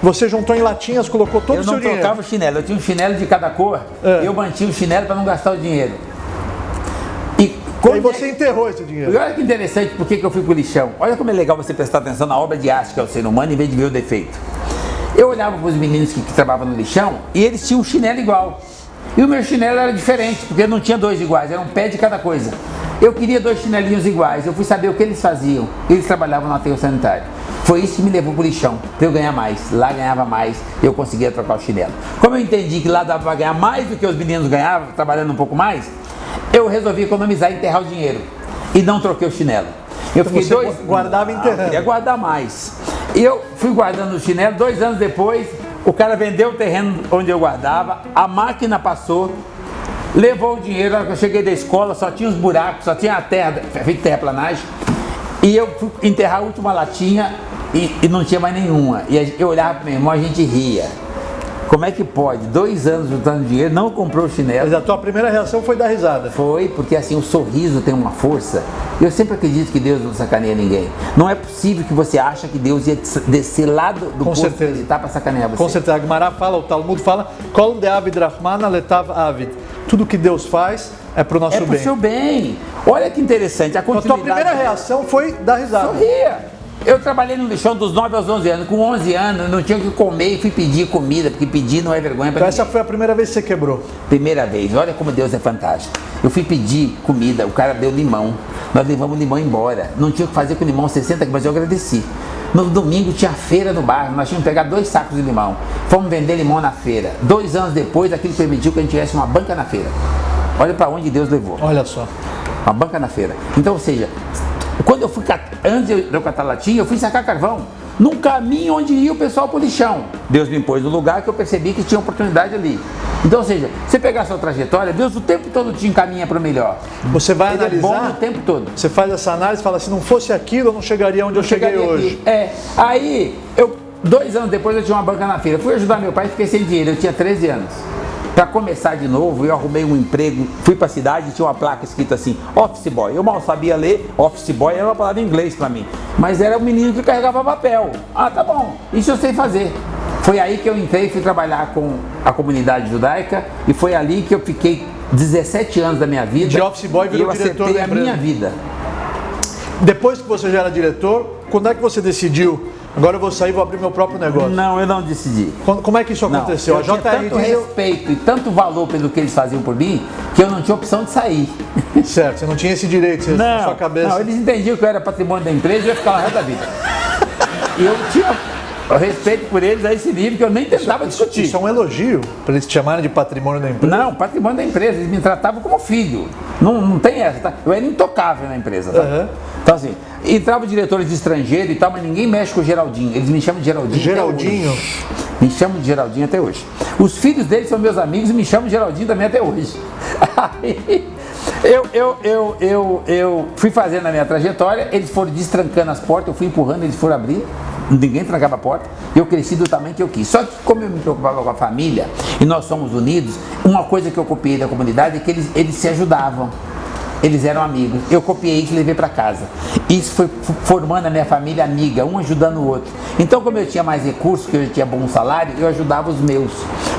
Você juntou em latinhas, colocou todo o seu dinheiro. Eu não trocava o chinelo, eu tinha um chinelo de cada cor. Eu mantinha o chinelo para não gastar o dinheiro. E você enterrou esse dinheiro. E olha que interessante, por que eu fui pro lixão. Olha como é legal você prestar atenção na obra de arte que é o ser humano, em vez de ver o defeito. Eu olhava para os meninos que trabalhavam no lixão e eles tinham um chinelo igual. E o meu chinelo era diferente, porque não tinha 2 iguais, era um pé de cada coisa. Eu queria 2 chinelinhos iguais, eu fui saber o que eles faziam. Eles trabalhavam no aterro sanitário. Foi isso que me levou pro lixão, para eu ganhar mais. Lá ganhava mais, eu conseguia trocar o chinelo. Como eu entendi que lá dava para ganhar mais do que os meninos ganhavam, trabalhando um pouco mais, eu resolvi economizar e enterrar o dinheiro. E não troquei o chinelo. Eu fiquei guardava enterrando. Eu queria guardar mais. E eu fui guardando o chinelo, 2 anos depois, o cara vendeu o terreno onde eu guardava, a máquina passou, levou o dinheiro. Na hora que eu cheguei da escola, só tinha os buracos, só tinha a terra, feito terraplanagem. E eu fui enterrar a última latinha e não tinha mais nenhuma. E eu olhava para meu irmão, a gente ria. Como é que pode? 2 anos juntando dinheiro, não comprou o chinelo. Mas a tua primeira reação foi dar risada. Foi, porque assim, o sorriso tem uma força. Eu sempre acredito que Deus não sacaneia ninguém. Não é possível que você ache que Deus ia descer lá do posto que ele está para sacanear você. Com certeza. A Gemara fala, o Talmud fala, Kol de Avid Rahmana letav Avid. Tudo que Deus faz é pro nosso É pro bem. seu bem. Olha que interessante, a A tua continuidade. primeira reação foi dar risada. Sorria. Eu trabalhei no lixão dos 9 aos 11 anos. Com 11 anos, eu não tinha o que comer e fui pedir comida, porque pedir não é vergonha pra Então ninguém. essa foi a primeira vez que você quebrou. Primeira vez, olha como Deus é fantástico. Eu fui pedir comida, o cara deu limão. Nós levamos o limão embora. Não tinha o que fazer com limão 60, mas eu agradeci. No domingo tinha feira no bairro, nós tínhamos que pegar 2 sacos de limão. Fomos vender limão na feira. 2 anos depois, aquilo permitiu que a gente tivesse uma banca na feira. Olha para onde Deus levou. Olha só. Uma banca na feira. Então, ou seja, quando eu fui, antes de eu catar latinha, eu fui sacar carvão. Num caminho onde ia o pessoal pro lixão. Deus me pôs no lugar que eu percebi que tinha oportunidade ali. Então, ou seja, você pegar a sua trajetória, Deus o tempo todo te encaminha para o melhor. Você vai Ele analisar. é bom o tempo todo. Você faz essa análise e fala, se não fosse aquilo, eu não chegaria onde eu cheguei Chegaria hoje. aqui. Aí, 2 anos depois eu tinha uma banca na feira. Fui ajudar meu pai e fiquei sem dinheiro. Eu tinha 13 anos. Para começar de novo, eu arrumei um emprego, fui para a cidade e tinha uma placa escrita assim, Office Boy. Eu mal sabia ler, Office Boy era uma palavra em inglês para mim. Mas era um menino que carregava papel. Ah, tá bom, isso eu sei fazer. Foi aí que eu entrei e fui trabalhar com a comunidade judaica e foi ali que eu fiquei 17 anos da minha vida. De Office Boy virou e eu diretor acertei da a empresa. minha vida. Depois que você já era diretor, quando é que você decidiu, agora eu vou sair e vou abrir meu próprio negócio? Não, eu não decidi. Como é que isso Não, aconteceu? eu tinha tanto respeito e tanto valor pelo que eles faziam por mim que eu não tinha opção de sair. Certo, você não tinha esse direito na sua cabeça. Não, eles entendiam que eu era patrimônio da empresa e eu ia ficar lá o resto da vida. E eu tinha respeito por eles a esse nível que eu nem tentava discutir. Isso é um elogio, para eles te chamarem de patrimônio da empresa? Não, patrimônio da empresa, eles me tratavam como filho. Não tem essa, tá? Eu era intocável na empresa, tá? Uhum. Então assim, entrava diretores de estrangeiro e tal, mas ninguém mexe com o Geraldinho. Eles me chamam de Geraldinho. Geraldinho? Até hoje. Me chamam de Geraldinho até hoje. Os filhos deles são meus amigos e me chamam de Geraldinho também até hoje. Aí, eu fui fazendo a minha trajetória, eles foram destrancando as portas, eu fui empurrando, eles foram abrindo. Ninguém trancava a porta, eu cresci do tamanho que eu quis. Só que como eu me preocupava com a família e nós somos unidos, uma coisa que eu copiei da comunidade é que eles se ajudavam. Eles eram amigos. Eu copiei isso e levei para casa. Isso foi formando a minha família amiga, um ajudando o outro. Então, como eu tinha mais recursos, que eu tinha bom salário, eu ajudava os meus.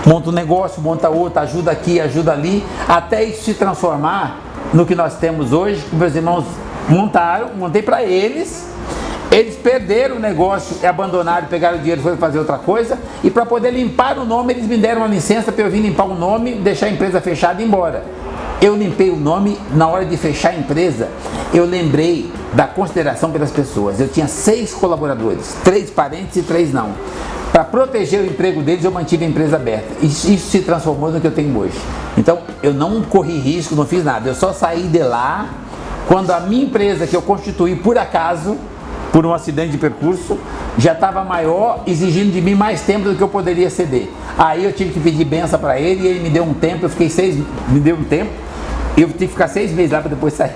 Monta um negócio, monta outro, ajuda aqui, ajuda ali, até isso se transformar no que nós temos hoje, que meus irmãos montaram, montei para eles. Eles perderam o negócio e abandonaram, pegaram o dinheiro e foram fazer outra coisa. E para poder limpar o nome, eles me deram uma licença para eu vir limpar o nome, deixar a empresa fechada e ir embora. Eu limpei o nome, na hora de fechar a empresa, eu lembrei da consideração pelas pessoas. Eu tinha 6 colaboradores, 3 parentes e 3 não. Para proteger o emprego deles, eu mantive a empresa aberta. Isso se transformou no que eu tenho hoje. Então, eu não corri risco, não fiz nada. Eu só saí de lá quando a minha empresa, que eu constituí por acaso, por um acidente de percurso, já estava maior, exigindo de mim mais tempo do que eu poderia ceder. Aí eu tive que pedir benção para ele e ele me deu um tempo, eu tive que ficar 6 meses lá para depois sair.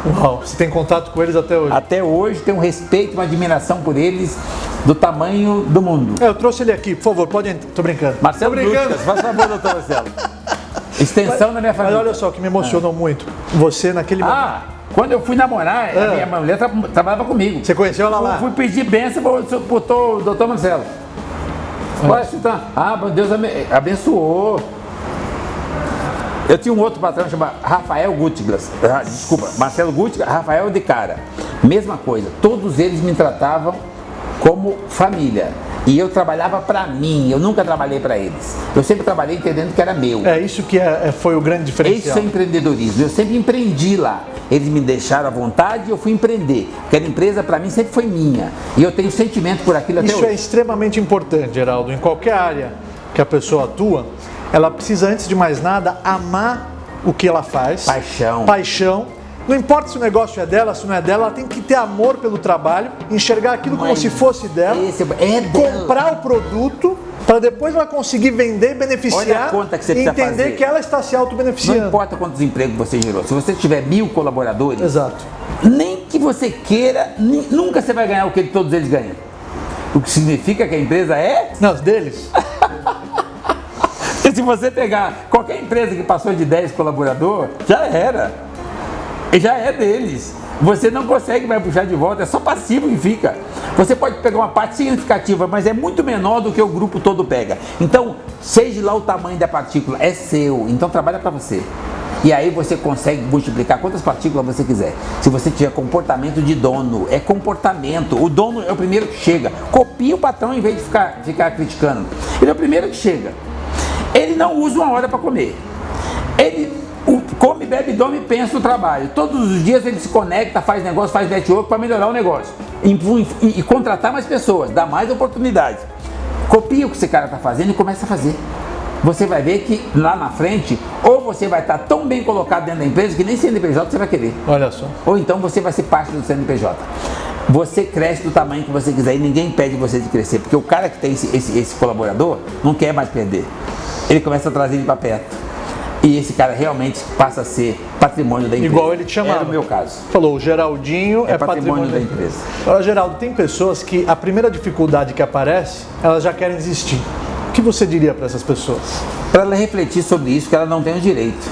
Uau, você tem contato com eles até hoje? Até hoje tenho um respeito, uma admiração por eles do tamanho do mundo. Eu trouxe ele aqui, por favor, pode entrar. Tô brincando. Marcelo Tô brincando. Lucas, faz favor, doutor Marcelo. Extensão da minha Mas família. olha só, que me emocionou muito. Você naquele momento. Quando eu fui namorar, a minha mulher trabalhava comigo. Você conheceu ela lá? Eu fui pedir bênção pro doutor Marcelo. Olha, Deus abençoou. Eu tinha um outro patrão chamado Rafael Gutglas. Marcelo Gutglas, Rafael de cara. Mesma coisa, todos eles me tratavam como família. E eu trabalhava para mim, eu nunca trabalhei para eles. Eu sempre trabalhei entendendo que era meu. É isso que foi o grande diferencial. Isso é empreendedorismo. Eu sempre empreendi lá. Eles me deixaram à vontade e eu fui empreender. Aquela empresa para mim sempre foi minha. E eu tenho sentimento por aquilo até hoje. Isso é extremamente importante, Geraldo. Em qualquer área que a pessoa atua, ela precisa, antes de mais nada, amar o que ela faz. Paixão. Não importa se o negócio é dela, se não é dela, ela tem que ter amor pelo trabalho, enxergar aquilo como se fosse dela, comprar o produto, para depois ela conseguir vender, beneficiar. Olha a conta que você e precisa entender fazer. que ela está se auto-beneficiando. Não importa quantos empregos você gerou. Se você tiver 1000 colaboradores, Exato. Nem que você queira, nunca você vai ganhar o que todos eles ganham. O que significa que a empresa é... Não, deles. Porque se você pegar qualquer empresa que passou de 10 colaboradores, já era. Já é deles. Você não consegue mais puxar de volta, é só passivo que fica. Você pode pegar uma parte significativa, mas é muito menor do que o grupo todo pega. Então, seja lá o tamanho da partícula, é seu. Então, trabalha para você. E aí você consegue multiplicar quantas partículas você quiser. Se você tiver comportamento de dono, é comportamento. O dono é o primeiro que chega. Copia o patrão em vez de ficar criticando. Ele é o primeiro que chega. Ele não usa uma hora para comer. Ele come, bebe, dorme e pensa no trabalho. Todos os dias ele se conecta, faz negócio, faz network para melhorar o negócio. E contratar mais pessoas, dar mais oportunidades. Copia o que esse cara está fazendo e começa a fazer. Você vai ver que lá na frente, ou você vai estar tão bem colocado dentro da empresa que nem CNPJ você vai querer. Olha só. Ou então você vai ser parte do CNPJ. Você cresce do tamanho que você quiser e ninguém impede você de crescer. Porque o cara que tem esse colaborador não quer mais perder. Ele começa a trazer ele para perto. E esse cara realmente passa a ser patrimônio da empresa. Igual ele te chamava. Era o meu caso. Falou, o Geraldinho é patrimônio da empresa. Agora, Geraldo, tem pessoas que a primeira dificuldade que aparece, elas já querem desistir. O que você diria para essas pessoas? Para ela refletir sobre isso, que ela não tem o direito.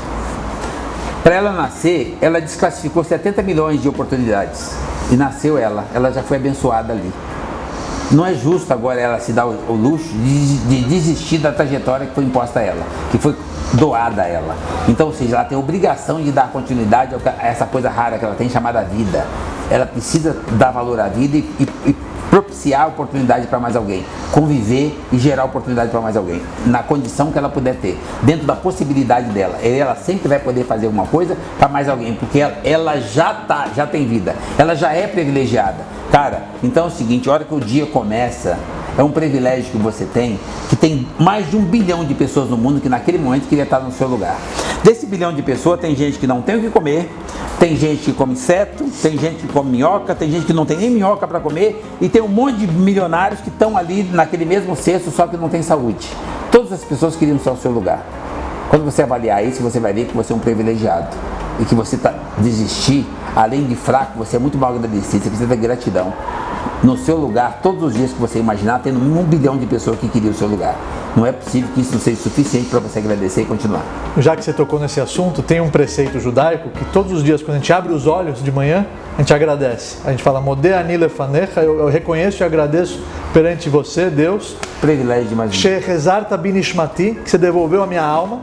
Para ela nascer, ela desclassificou 70 milhões de oportunidades. E nasceu ela já foi abençoada ali. Não é justo agora ela se dar o luxo de desistir da trajetória que foi imposta a ela, que foi doada a ela. Então, ou seja, ela tem a obrigação de dar continuidade a essa coisa rara que ela tem chamada vida. Ela precisa dar valor à vida e propiciar oportunidade para mais alguém, conviver e gerar oportunidade para mais alguém, na condição que ela puder ter, dentro da possibilidade dela. Ela sempre vai poder fazer uma coisa para mais alguém, porque ela já tem vida, ela já é privilegiada. Cara, então é o seguinte, a hora que o dia começa, é um privilégio que você tem, que tem mais de 1 bilhão de pessoas no mundo que naquele momento queria estar no seu lugar. Desse bilhão de pessoas, tem gente que não tem o que comer, tem gente que come inseto, tem gente que come minhoca, tem gente que não tem nem minhoca para comer, e tem um monte de milionários que estão ali naquele mesmo cesto, só que não tem saúde. Todas as pessoas queriam estar no seu lugar. Quando você avaliar isso, você vai ver que você é um privilegiado. E que você desistir, além de fraco, você é muito mal agradecido, você precisa ter gratidão. No seu lugar, todos os dias que você imaginar, tem no mínimo 1 bilhão de pessoas que queriam o seu lugar. Não é possível que isso não seja suficiente para você agradecer e continuar. Já que você tocou nesse assunto, tem um preceito judaico que todos os dias, quando a gente abre os olhos de manhã, a gente agradece. A gente fala, Modeh ani lefanecha, eu reconheço e agradeço perante você, Deus. Privilégio de mais um. Shehezarta binishmati, que você devolveu a minha alma.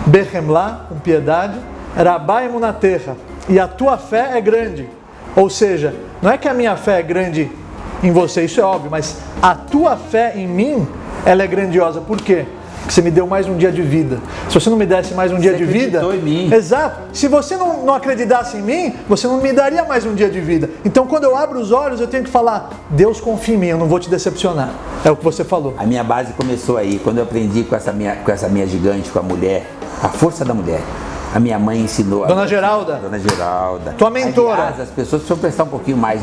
Behemla, com piedade. Rabai emunatecha, e a tua fé é grande. Ou seja, não é que a minha fé é grande em você, isso é óbvio, mas a tua fé em mim, ela é grandiosa. Por quê? Porque você me deu mais um dia de vida. Se você não me desse mais um dia de vida... Em mim. Exato. Se você não acreditasse em mim, você não me daria mais um dia de vida. Então, quando eu abro os olhos, eu tenho que falar, Deus confia em mim, eu não vou te decepcionar. É o que você falou. A minha base começou aí, quando eu aprendi com essa minha gigante, com a mulher, a força da mulher. A minha mãe ensinou... Dona Geralda. Dona Geralda. Tua mentora. Aliás, as pessoas precisam prestar um pouquinho mais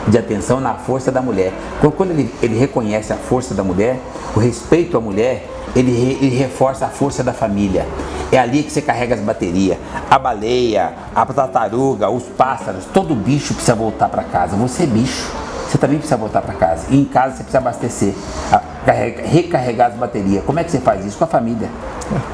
de atenção na força da mulher. Quando ele reconhece a força da mulher, o respeito à mulher, ele reforça a força da família. É ali que você carrega as baterias. A baleia, a tartaruga, os pássaros, todo bicho precisa voltar para casa. Você é bicho. Você também precisa voltar para casa. E em casa você precisa abastecer, recarregar as baterias. Como é que você faz isso? Com a família,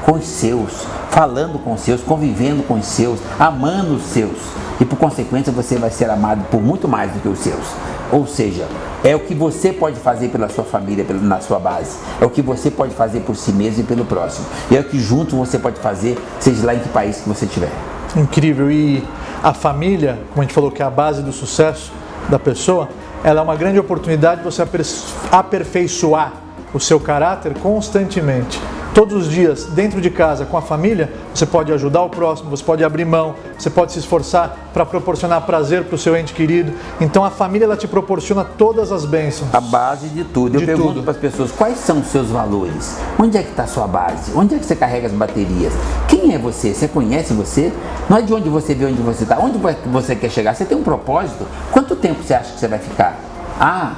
com os seus, falando com os seus, convivendo com os seus, amando os seus. E por consequência você vai ser amado por muito mais do que os seus. Ou seja, é o que você pode fazer pela sua família, na sua base. É o que você pode fazer por si mesmo e pelo próximo. E é o que junto você pode fazer, seja lá em que país que você estiver. Incrível. E a família, como a gente falou que é a base do sucesso da pessoa, ela é uma grande oportunidade de você aperfeiçoar o seu caráter constantemente. Todos os dias, dentro de casa, com a família, você pode ajudar o próximo, você pode abrir mão, você pode se esforçar para proporcionar prazer para o seu ente querido. Então a família, ela te proporciona todas as bênçãos. A base de tudo. Eu pergunto para as pessoas, quais são os seus valores? Onde é que está a sua base? Onde é que você carrega as baterias? Quem é você? Você conhece você? Não é de onde você vê onde você está. Onde você quer chegar? Você tem um propósito? Quanto tempo você acha que você vai ficar? Ah,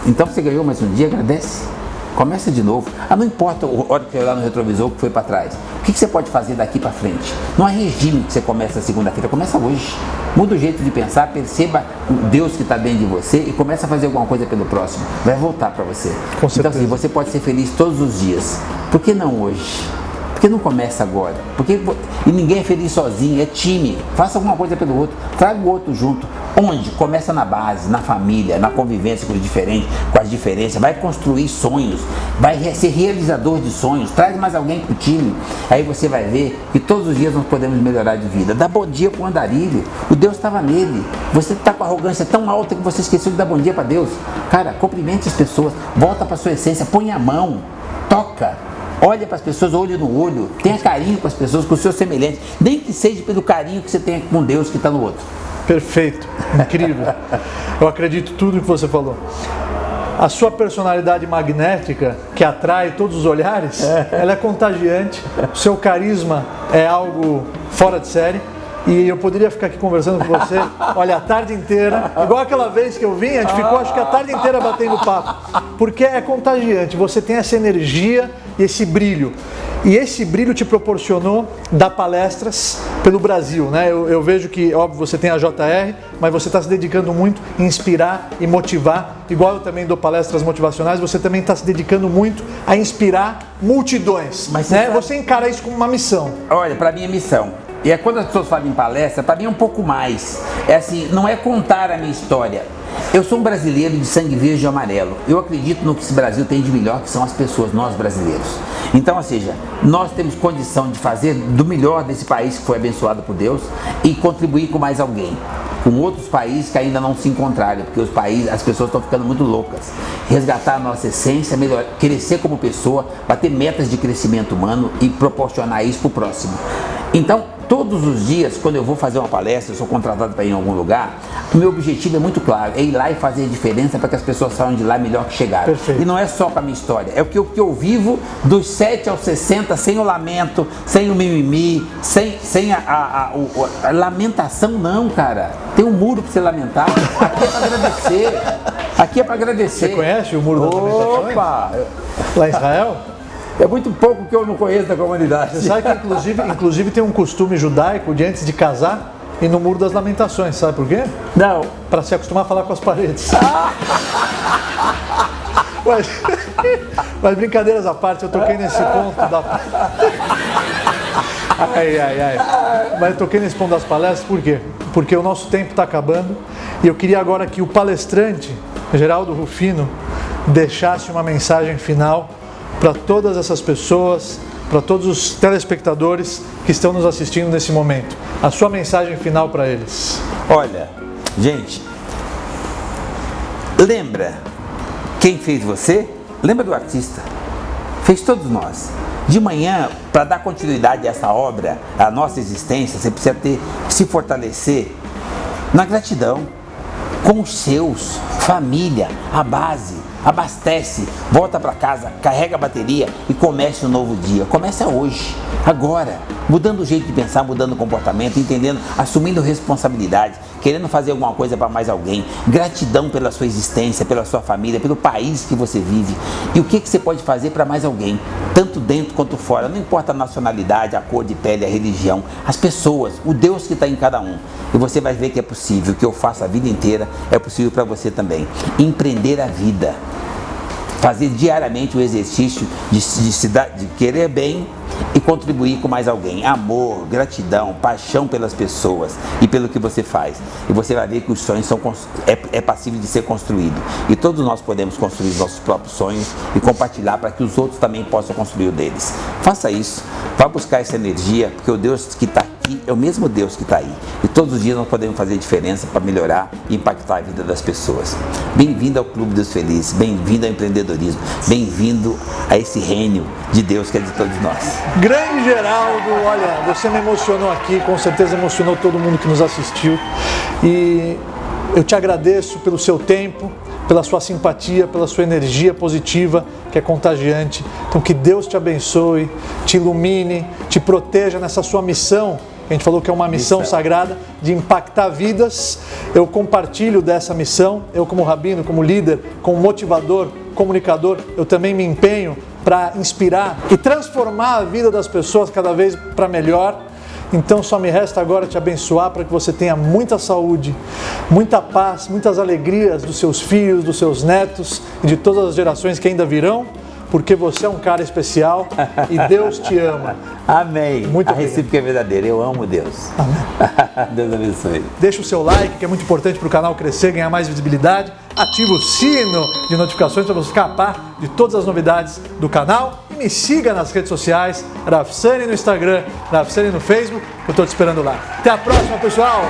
então você ganhou mais um dia, agradece. Começa de novo. Não importa a hora que você olhar no retrovisor que foi para trás. O que você pode fazer daqui para frente? Não é regime que você começa segunda-feira, começa hoje. Muda o jeito de pensar, perceba o Deus que está dentro de você e começa a fazer alguma coisa pelo próximo. Vai voltar para você. Com certeza. Então assim, você pode ser feliz todos os dias. Por que não hoje? Por que não começa agora? E ninguém é feliz sozinho, é time. Faça alguma coisa pelo outro, traga o outro junto. Onde? Começa na base, na família, na convivência com os diferentes, com as diferenças, vai construir sonhos, vai ser realizador de sonhos, traz mais alguém pro time, aí você vai ver que todos os dias nós podemos melhorar de vida. Dá bom dia pro andarilho, o Deus estava nele, você está com a arrogância tão alta que você esqueceu de dar bom dia para Deus. Cara, cumprimente as pessoas, volta para sua essência, põe a mão, toca. Olha para as pessoas, olho no olho, tenha carinho com as pessoas, com o seu semelhante, nem que seja pelo carinho que você tem com Deus que está no outro. Perfeito, incrível. Eu acredito em tudo que você falou. A sua personalidade magnética, que atrai todos os olhares, ela é contagiante. O seu carisma é algo fora de série. E eu poderia ficar aqui conversando com você, olha, a tarde inteira, igual aquela vez que eu vim, a gente ficou acho que a tarde inteira batendo papo, porque é contagiante, você tem essa energia e esse brilho. E esse brilho te proporcionou dar palestras pelo Brasil, né? Eu vejo que, óbvio, você tem a JR, mas você está se dedicando muito em inspirar e motivar. Igual eu também dou palestras motivacionais, você também está se dedicando muito a inspirar multidões. Mas né? Você encara isso como uma missão. Olha, para mim é missão. E é quando as pessoas falam em palestra, para mim é um pouco mais. É assim, não é contar a minha história. Eu sou um brasileiro de sangue verde e amarelo. Eu acredito no que esse Brasil tem de melhor, que são as pessoas, nós brasileiros. Então, ou seja, nós temos condição de fazer do melhor desse país que foi abençoado por Deus e contribuir com mais alguém, com outros países que ainda não se encontraram, porque as pessoas estão ficando muito loucas. Resgatar a nossa essência, crescer como pessoa, bater metas de crescimento humano e proporcionar isso para o próximo. Então, todos os dias, quando eu vou fazer uma palestra, eu sou contratado para ir em algum lugar, o meu objetivo é muito claro, é ir lá e fazer a diferença para que as pessoas saiam de lá melhor que chegaram. Perfeito. E não é só com a minha história, é o que eu vivo dos 7 aos 60, sem o lamento, sem o mimimi, sem a lamentação não, cara. Tem um muro para você lamentar, aqui é para agradecer. Aqui é para agradecer. Você conhece o muro das lamentações? Opa! Lá em Israel? É muito pouco que eu não conheço da comunidade. Você sabe que inclusive tem um costume judaico de antes de casar ir no Muro das Lamentações, sabe por quê? Não. Para se acostumar a falar com as paredes. Mas brincadeiras à parte, eu toquei nesse ponto da... Mas eu toquei nesse ponto das palestras, por quê? Porque o nosso tempo está acabando e eu queria agora que o palestrante, Geraldo Rufino, deixasse uma mensagem final para todas essas pessoas, para todos os telespectadores que estão nos assistindo nesse momento. A sua mensagem final para eles. Olha, gente, lembra quem fez você? Lembra do artista? Fez todos nós. De manhã, para dar continuidade a essa obra, a nossa existência, você precisa se fortalecer na gratidão, com os seus, família, a base. Abastece, volta para casa, carrega a bateria e comece um novo dia. Começa hoje, agora, mudando o jeito de pensar, mudando o comportamento, entendendo, assumindo responsabilidade, querendo fazer alguma coisa para mais alguém. Gratidão pela sua existência, pela sua família, pelo país que você vive. E o que você pode fazer para mais alguém, tanto dentro quanto fora. Não importa a nacionalidade, a cor de pele, a religião, as pessoas, o Deus que está em cada um. E você vai ver que é possível, o que eu faço a vida inteira é possível para você também. Empreender a vida. Fazer diariamente o exercício de querer bem e contribuir com mais alguém. Amor, gratidão, paixão pelas pessoas e pelo que você faz. E você vai ver que os sonhos é passível de ser construído. E todos nós podemos construir os nossos próprios sonhos e compartilhar para que os outros também possam construir o deles. Faça isso, vá buscar essa energia, porque o Deus que está aqui é o mesmo Deus que está aí. E todos os dias nós podemos fazer diferença para melhorar e impactar a vida das pessoas. Bem-vindo ao Clube dos Felizes, bem-vindo ao empreendedorismo, bem-vindo a esse reino de Deus que é de todos nós. Grande Geraldo, olha, você me emocionou aqui, com certeza emocionou todo mundo que nos assistiu. E eu te agradeço pelo seu tempo, pela sua simpatia, pela sua energia positiva, que é contagiante. Então que Deus te abençoe, te ilumine, te proteja nessa sua missão. A gente falou que é uma missão sagrada de impactar vidas. Eu compartilho dessa missão. Eu, como rabino, como líder, como motivador, comunicador, eu também me empenho para inspirar e transformar a vida das pessoas cada vez para melhor. Então só me resta agora te abençoar para que você tenha muita saúde, muita paz, muitas alegrias dos seus filhos, dos seus netos e de todas as gerações que ainda virão. porque você é um cara especial e Deus te ama. Amém. Muito A obrigado. recíproca é verdadeira. Eu amo Deus. Amém. Deus abençoe. Deixa o seu like, que é muito importante para o canal crescer, ganhar mais visibilidade. Ativa o sino de notificações para você ficar a par de todas as novidades do canal. E me siga nas redes sociais, Rafsani no Instagram, Rafsani no Facebook, eu estou te esperando lá. Até a próxima, pessoal!